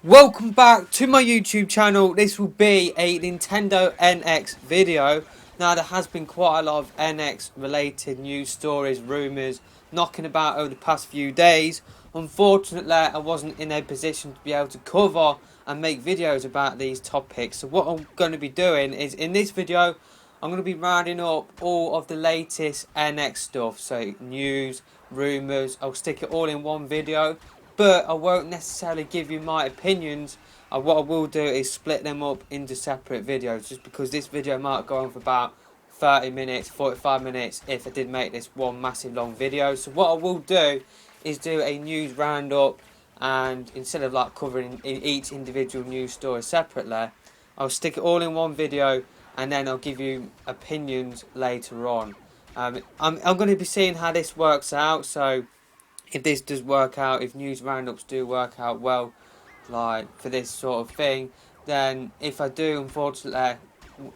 Welcome back to my YouTube channel. This will be a Nintendo NX video. Now, there has been quite a lot of NX related news stories, rumours knocking about over the past few days. Unfortunately, I wasn't in a position to be able to cover and make videos about these topics. So what I'm going to be doing is, in this video, I'm going to be rounding up all of the latest NX stuff. So news, rumours, I'll stick it all in one video. But I won't necessarily give you my opinions. What I will do is split them up into separate videos, just because this video might go on for about 30 minutes, 45 minutes if I did make this one massive long video. So what I will do is do a news roundup, and instead of like covering in each individual news story separately, I'll stick it all in one video and then I'll give you opinions later on. I'm going to be seeing how this works out, so if this does work out, if news roundups do work out well, like for this sort of thing, then if I do, unfortunately,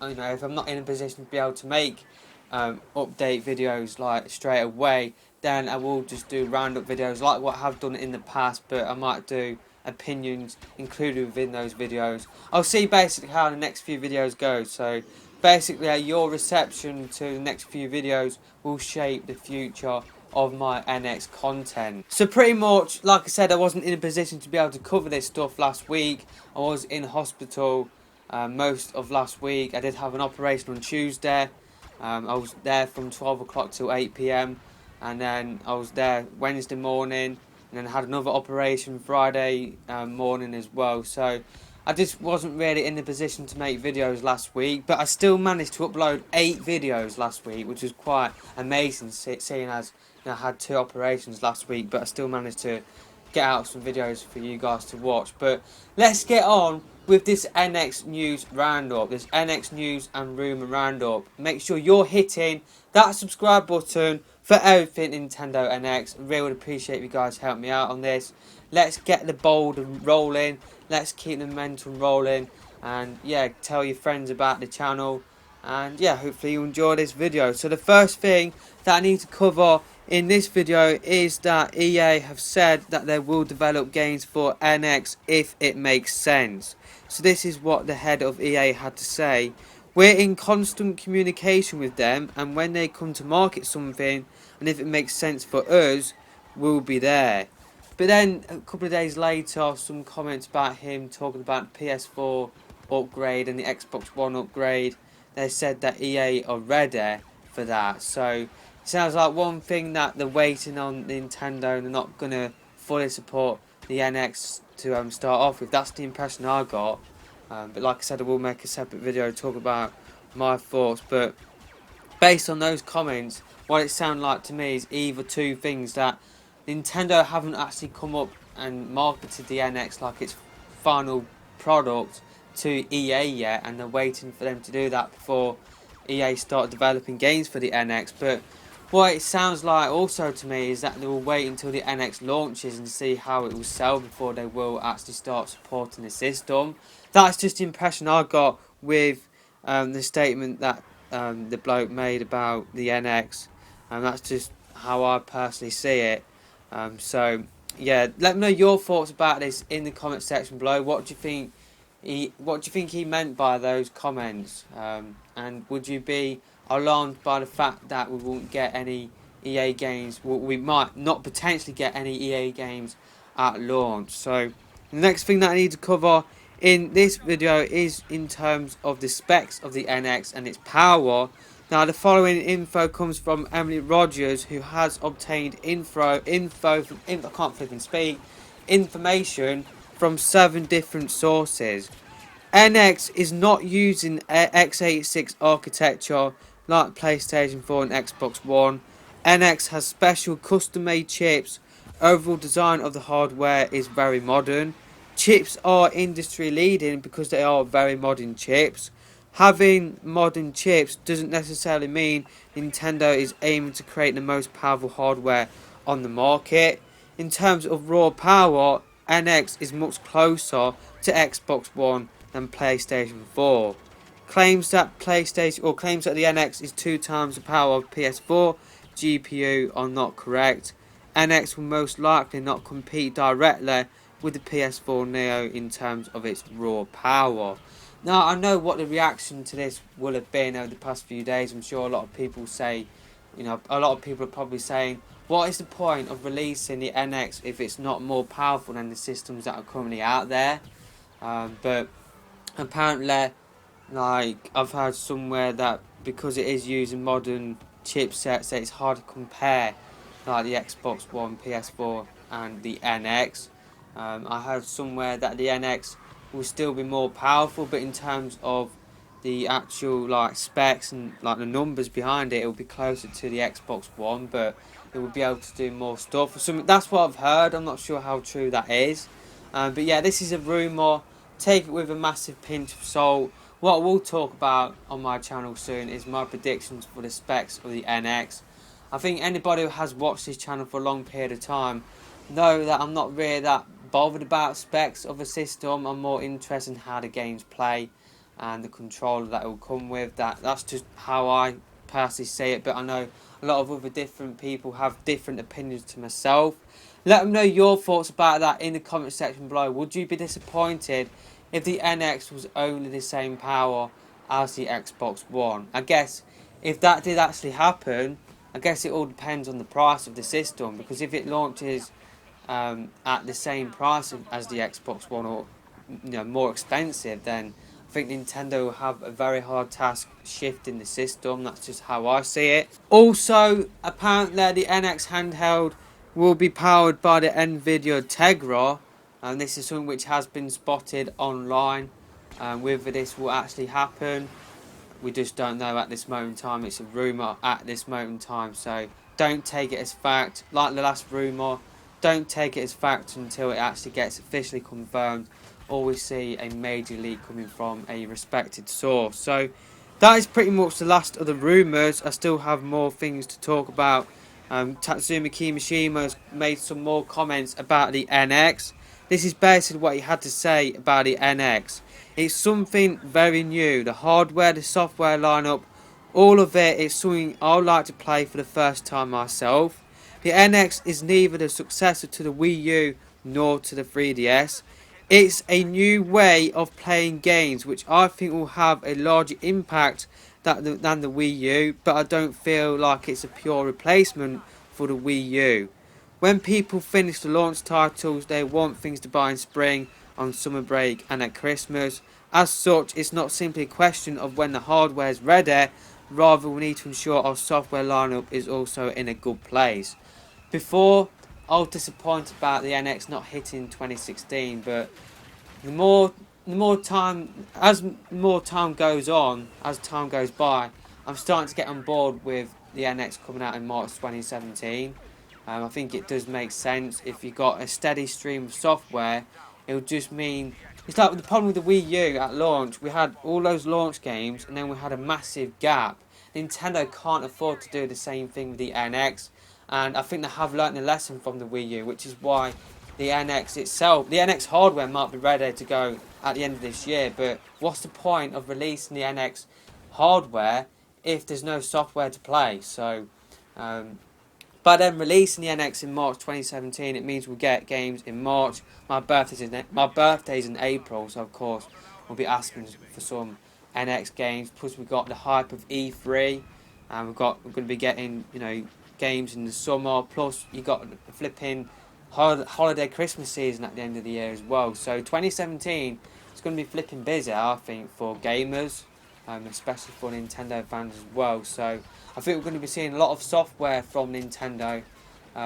if I'm not in a position to be able to make update videos like straight away, then I will just do roundup videos like what I have done in the past, but I might do opinions included within those videos. I'll see basically how the next few videos go. So basically, your reception to the next few videos will shape the future of my NX content. So pretty much, like I said, I wasn't in a position to be able to cover this stuff last week. I was in hospital most of last week. I did have an operation on Tuesday. I was there from 12 o'clock till 8 p.m. and then I was there Wednesday morning, and then I had another operation Friday morning as well. So I just wasn't really in the position to make videos last week, but I still managed to upload 8 videos last week, which was quite amazing, seeing as I had 2 operations last week, but I still managed to get out some videos for you guys to watch. But let's get on with this NX News Roundup, this NX News and Rumour Roundup. Make sure you're hitting that subscribe button for everything Nintendo NX. I really would appreciate if you guys help me out on this. Let's get the ball rolling, let's keep the momentum rolling, and yeah, tell your friends about the channel. And yeah, hopefully you enjoy this video. So the first thing that I need to cover in this video is that EA have said that they will develop games for NX if it makes sense. So this is what the head of EA had to say. We're in constant communication with them, and when they come to market something, and if it makes sense for us, we'll be there. But then a couple of days later, some comments about him talking about the PS4 upgrade and the Xbox One upgrade. They said that EA are ready for that. So it sounds like one thing that they're waiting on Nintendo, and they're not going to fully support the NX to start off with. That's the impression I got. But like I said, I will make a separate video to talk about my thoughts. But based on those comments, what it sounds like to me is either two things: that Nintendo haven't actually come up and marketed the NX like its final product to EA yet, and they're waiting for them to do that before EA start developing games for the NX. But what it sounds like also to me is that they will wait until the NX launches and see how it will sell before they will actually start supporting the system. That's just the impression I got with the statement that the bloke made about the NX, and that's just how I personally see it. So yeah, let me know your thoughts about this in the comment section below. What do you think he meant by those comments? And would you be alarmed by the fact that we won't get any EA games? We might not potentially get any EA games at launch. So the next thing that I need to cover in this video is in terms of the specs of the NX and its power. Now, the following info comes from Emily Rogers, who has obtained information from 7 different sources. NX is not using x86 architecture like PlayStation 4 and Xbox One. NX has special custom-made chips. Overall design of the hardware is very modern. Chips are industry leading because they are very modern chips. Having modern chips doesn't necessarily mean Nintendo is aiming to create the most powerful hardware on the market. In terms of raw power, NX is much closer to Xbox One than PlayStation 4. Claims that the NX is 2 times the power of PS4 GPU are not correct. NX will most likely not compete directly with the PS4 Neo in terms of its raw power. Now, I know what the reaction to this will have been over the past few days. I'm sure a lot of people say, a lot of people are probably saying, what is the point of releasing the NX if it's not more powerful than the systems that are currently out there? But apparently, like, I've heard somewhere that because it is using modern chipsets, that it's hard to compare, like the Xbox One, PS4, and the NX. I heard somewhere that the NX will still be more powerful, but in terms of the actual like specs and like the numbers behind it, it will be closer to the Xbox One, but it will be able to do more stuff. That's what I've heard. I'm not sure how true that is. But yeah, this is a rumour. Take it with a massive pinch of salt. What we'll talk about on my channel soon is my predictions for the specs of the NX. I think anybody who has watched this channel for a long period of time know that I'm not really that bothered about specs of a system. I'm more interested in how the games play and the controller that it will come with. That's just how I personally see it, but I know a lot of other different people have different opinions to myself. Let them know your thoughts about that in the comment section below. Would you be disappointed if the NX was only the same power as the Xbox One? I guess if that did actually happen, I guess it all depends on the price of the system, because if it launches at the same price as the Xbox One, or more expensive, then I think Nintendo will have a very hard task shifting the system. That's just how I see it. Also, apparently the NX handheld will be powered by the Nvidia Tegra, and this is something which has been spotted online. Whether this will actually happen, we just don't know at this moment in time. It's a rumour at this moment in time, so don't take it as fact. Like the last rumour, don't take it as fact until it actually gets officially confirmed, or we see a major leak coming from a respected source. So that is pretty much the last of the rumours. I still have more things to talk about. Tatsumi Kimishima has made some more comments about the NX. This is basically what he had to say about the NX. It's something very new. The hardware, the software lineup, all of it is something I would like to play for the first time myself. The NX is neither the successor to the Wii U nor to the 3DS. It's a new way of playing games which I think will have a larger impact than the Wii U, but I don't feel like it's a pure replacement for the Wii U. When people finish the launch titles, they want things to buy in spring, on summer break and at Christmas. As such, it's not simply a question of when the hardware is ready, rather we need to ensure our software lineup is also in a good place. Before, I was disappointed about the NX not hitting 2016, but the more time goes on, as time goes by, I'm starting to get on board with the NX coming out in March 2017. I think it does make sense. If you got a steady stream of software, it will just mean it's like the problem with the Wii U at launch. We had all those launch games, and then we had a massive gap. Nintendo can't afford to do the same thing with the NX, and I think they have learnt a lesson from the Wii U, which is why the NX itself, the NX hardware might be ready to go at the end of this year, but what's the point of releasing the NX hardware if there's no software to play? So, by then releasing the NX in March 2017, it means we'll get games in March. My birthday's in April, so of course we'll be asking for some NX games. Plus we've got the hype of E3, and we're going to be getting games in the summer. Plus you got the flipping holiday Christmas season at the end of the year as well. So 2017 is going to be flipping busy, I think, for gamers, especially for Nintendo fans as well. So I think we're going to be seeing a lot of software from Nintendo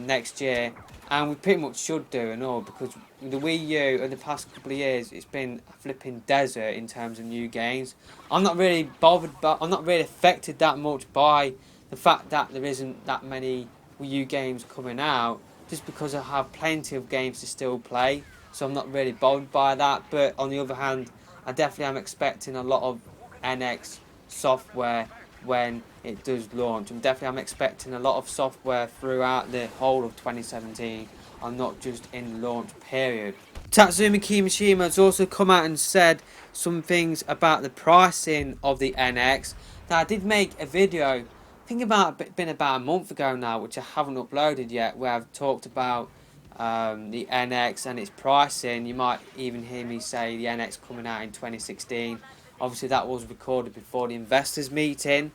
next year, and we pretty much should do and all, because the Wii U in the past couple of years, it's been a flipping desert in terms of new games. I'm not really bothered, but I'm not really affected that much by the fact that there isn't that many Wii U games coming out, just because I have plenty of games to still play, so I'm not really bothered by that. But on the other hand, I definitely am expecting a lot of NX software when it does launch. I'm expecting a lot of software throughout the whole of 2017, and not just in the launch period. Tatsumi Kimishima has also come out and said some things about the pricing of the NX. Now, I did make a video, I think been about a month ago now, which I haven't uploaded yet, where I've talked about the NX and its pricing. You might even hear me say the NX coming out in 2016. Obviously that was recorded before the investors meeting,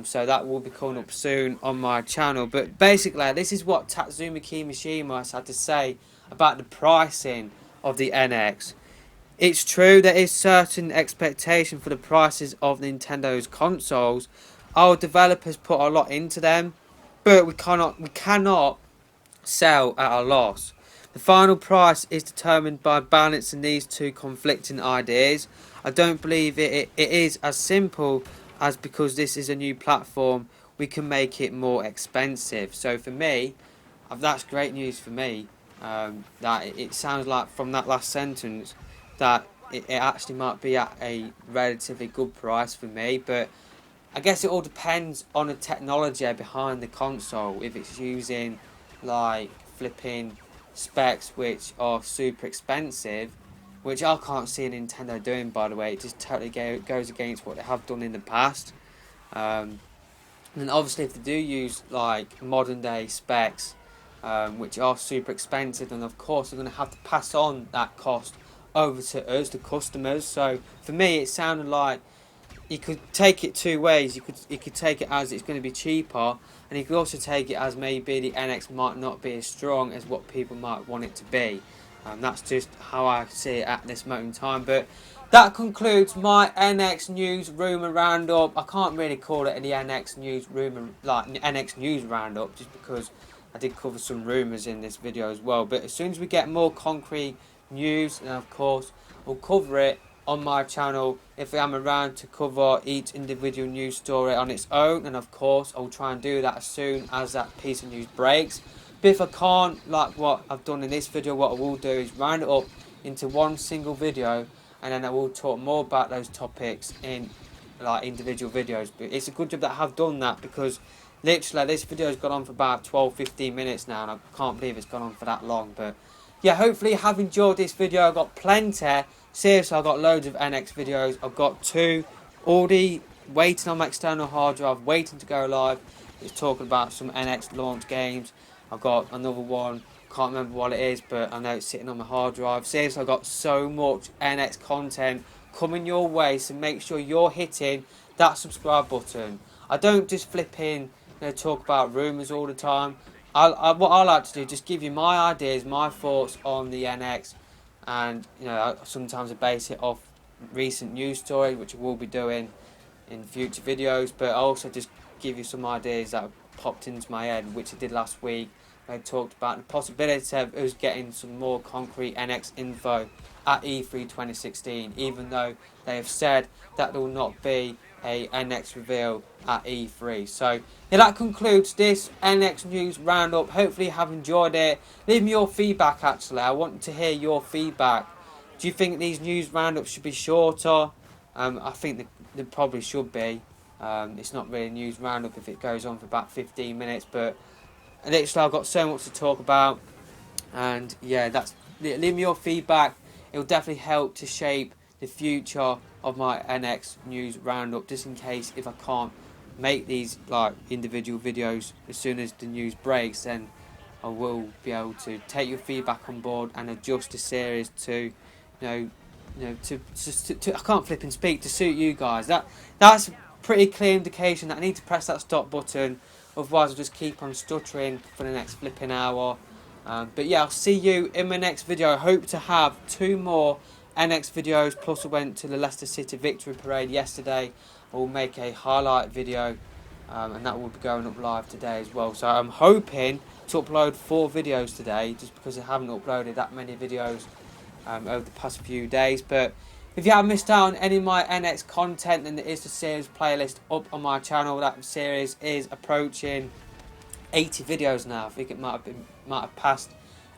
so that will be coming up soon on my channel. But basically this is what Tatsumi Kimishima has had to say about the pricing of the NX. It's true there is certain expectation for the prices of Nintendo's consoles. Our developers put a lot into them, but we cannot sell at a loss. The final price is determined by balancing these two conflicting ideas. I don't believe it is as simple as because this is a new platform we can make it more expensive. So for me, that's great news for me. That it sounds like from that last sentence that it actually might be at a relatively good price for me, but I guess it all depends on the technology behind the console. If it's using like flipping specs which are super expensive, which I can't see Nintendo doing, by the way. It just totally goes against what they have done in the past. And obviously if they do use like modern day specs, which are super expensive, then of course they're going to have to pass on that cost over to us, the customers. So for me it sounded like you could take it two ways. You could take it as it's going to be cheaper, and you could also take it as maybe the NX might not be as strong as what people might want it to be. That's just how I see it at this moment in time. But that concludes my NX news rumour roundup. I can't really call it the NX news rumour, like NX news roundup, just because I did cover some rumours in this video as well. But as soon as we get more concrete news, then of course we'll cover it on my channel. If I'm around to cover each individual news story on its own, and of course I'll try and do that as soon as that piece of news breaks. But if I can't, like what I've done in this video, what I will do is round it up into one single video, and then I will talk more about those topics in like individual videos. But it's a good job that I have done that, because literally this video has gone on for about 12-15 minutes now, and I can't believe it's gone on for that long. But yeah, hopefully you have enjoyed this video. I've got plenty. Seriously, I've got loads of NX videos. I've got two already waiting on my external hard drive, waiting to go live. It's talking about some NX launch games. I've got another one, can't remember what it is, but I know it's sitting on my hard drive. Seriously, I've got so much NX content coming your way, so make sure you're hitting that subscribe button. I don't just flip in, talk about rumours all the time. What I like to do, just give you my ideas, my thoughts on the NX, and sometimes I base it off recent news stories, which I will be doing in future videos, but I also just give you some ideas that popped into my head, which I did last week. I talked about the possibility of us getting some more concrete NX info at E3 2016, even though they have said that there will not be a NX reveal at E3. So yeah, that concludes this NX news roundup. Hopefully you have enjoyed it. Leave me your feedback. Actually, I want to hear your feedback. Do you think these news roundups should be shorter? I think they probably should be. It's not really a news roundup if it goes on for about 15 minutes, but literally I've got so much to talk about, and yeah, leave me your feedback. It will definitely help to shape the future of my NX news roundup, just in case if I can't make these like individual videos as soon as the news breaks, then I will be able to take your feedback on board and adjust the series to to I can't flip and speak, to suit you guys. That's a pretty clear indication that I need to press that stop button, otherwise I'll just keep on stuttering for the next flipping hour. But yeah, I'll see you in my next video. I hope to have 2 more NX videos, plus I went to the Leicester City Victory Parade yesterday. I will make a highlight video, and that will be going up live today as well. So I'm hoping to upload 4 videos today, just because I haven't uploaded that many videos over the past few days. But if you have missed out on any of my NX content, then there is the series playlist up on my channel. That series is approaching 80 videos now. I think it might have passed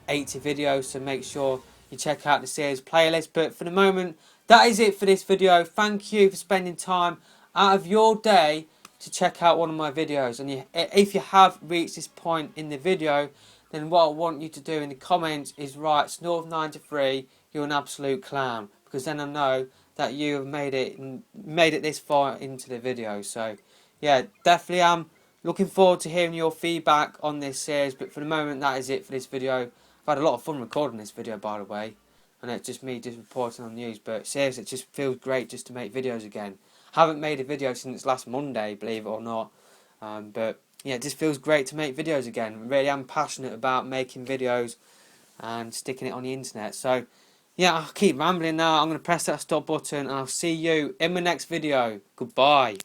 80 videos, so make sure you check out the series playlist. But for the moment, that is it for this video. Thank you for spending time out of your day to check out one of my videos. And if you have reached this point in the video, then what I want you to do in the comments is write Snorv93, you're an absolute clown, because then I know that you have made it this far into the video. So yeah, definitely am looking forward to hearing your feedback on this series. But for the moment, that is it for this video. I've had a lot of fun recording this video, by the way, and it's just me just reporting on news, but seriously, it just feels great just to make videos again. Haven't made a video since last Monday, believe it or not, but yeah, it just feels great to make videos again. Really am passionate about making videos and sticking it on the internet. So yeah, I'll keep rambling now. I'm going to press that stop button and I'll see you in my next video. Goodbye.